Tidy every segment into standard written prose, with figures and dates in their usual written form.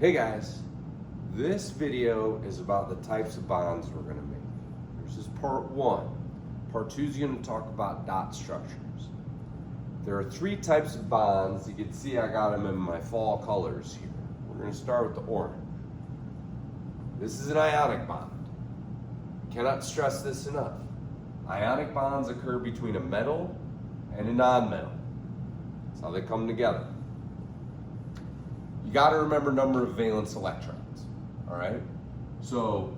Hey guys, this video is about the types of bonds we're going to make. This is part one. Part two is going to talk about dot structures. There are three types of bonds. You can see I got them in my fall colors here. We're going to start with the orange. This is an ionic bond. Cannot stress this enough. Ionic bonds occur between a metal and a non-metal. That's how they come together. You got to remember number of valence electrons, all right? So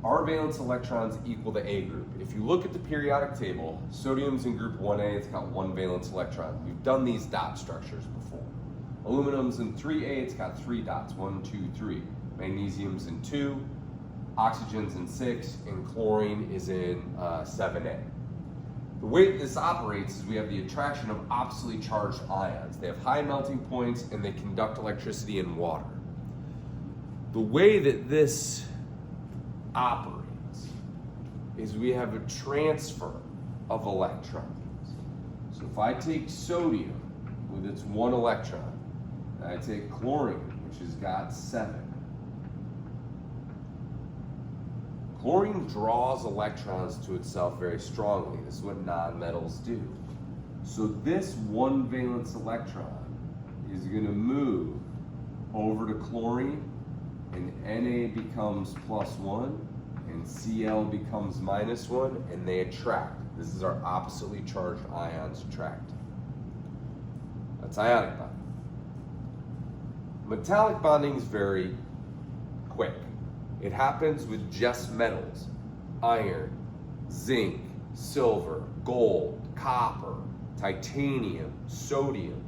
our valence electrons equal the A group. If you look at the periodic table, sodium's in group 1A, it's got one valence electron. We've done these dot structures before. Aluminum's in 3A, it's got 3 dots, 1, 2, 3. Magnesium's in 2, oxygen's in 6, and chlorine is in 7A. The way that this operates is we have the attraction of oppositely charged ions. They have high melting points and they conduct electricity in water. The way that this operates is we have a transfer of electrons. So if I take sodium with its 1 electron, and I take chlorine, which has got 7, chlorine draws electrons to itself very strongly. This is what nonmetals do. So this 1 valence electron is going to move over to chlorine, and Na becomes +1, and Cl becomes -1, and they attract. This is our oppositely charged ions attract. That's ionic bonding. Metallic bonding is very quick. It happens with just metals: iron, zinc, silver, gold, copper, titanium, sodium,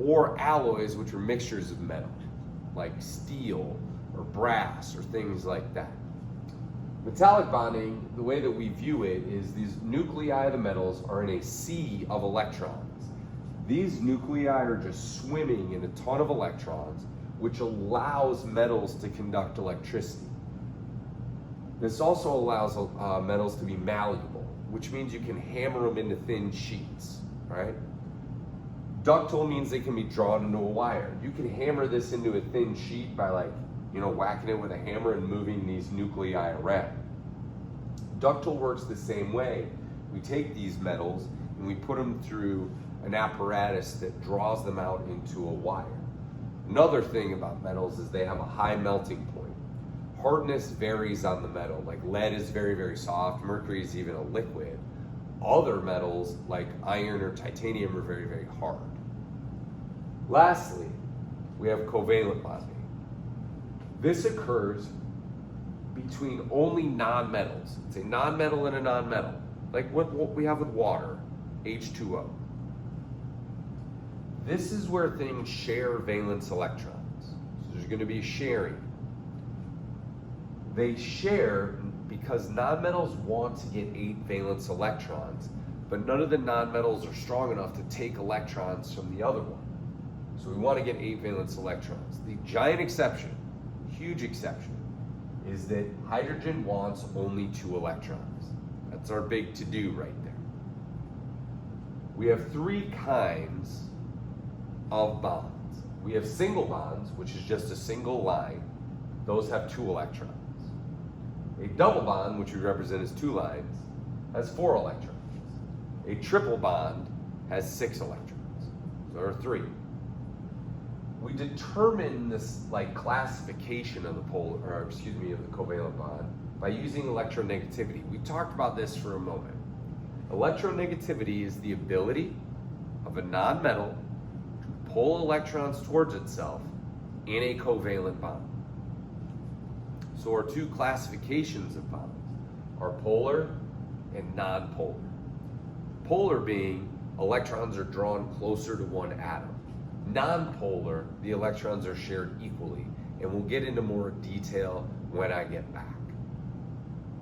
or alloys, which are mixtures of metal, like steel or brass or things like that. Metallic bonding, the way that we view it, is these nuclei of the metals are in a sea of electrons. These nuclei are just swimming in a ton of electrons, which allows metals to conduct electricity. This also allows metals to be malleable, which means you can hammer them into thin sheets, right? Ductile means they can be drawn into a wire. You can hammer this into a thin sheet by whacking it with a hammer and moving these nuclei around. Ductile works the same way. We take these metals and we put them through an apparatus that draws them out into a wire. Another thing about metals is they have a high melting point. Hardness varies on the metal. Like lead is very, very soft. Mercury is even a liquid. Other metals like iron or titanium are very, very hard. Lastly, we have covalent bonding. This occurs between only nonmetals. It's a nonmetal and a nonmetal, like what we have with water, H2O. This is where things share valence electrons. So there's going to be sharing. They share because nonmetals want to get 8 valence electrons, but none of the nonmetals are strong enough to take electrons from the other one. So we want to get 8 valence electrons. The giant exception, huge exception, is that hydrogen wants only 2 electrons. That's our big to-do right there. We have 3 kinds of bonds. We have single bonds, which is just a single line. Those have 2 electrons. A double bond, which we represent as 2 lines, has 4 electrons. A triple bond has 6 electrons. So there are 3. We determine this classification of the covalent bond by using electronegativity. We talked about this for a moment. Electronegativity is the ability of a nonmetal to pull electrons towards itself in a covalent bond. So our 2 classifications of bonds are polar and nonpolar. Polar being electrons are drawn closer to one atom. Nonpolar, the electrons are shared equally, and we'll get into more detail when I get back.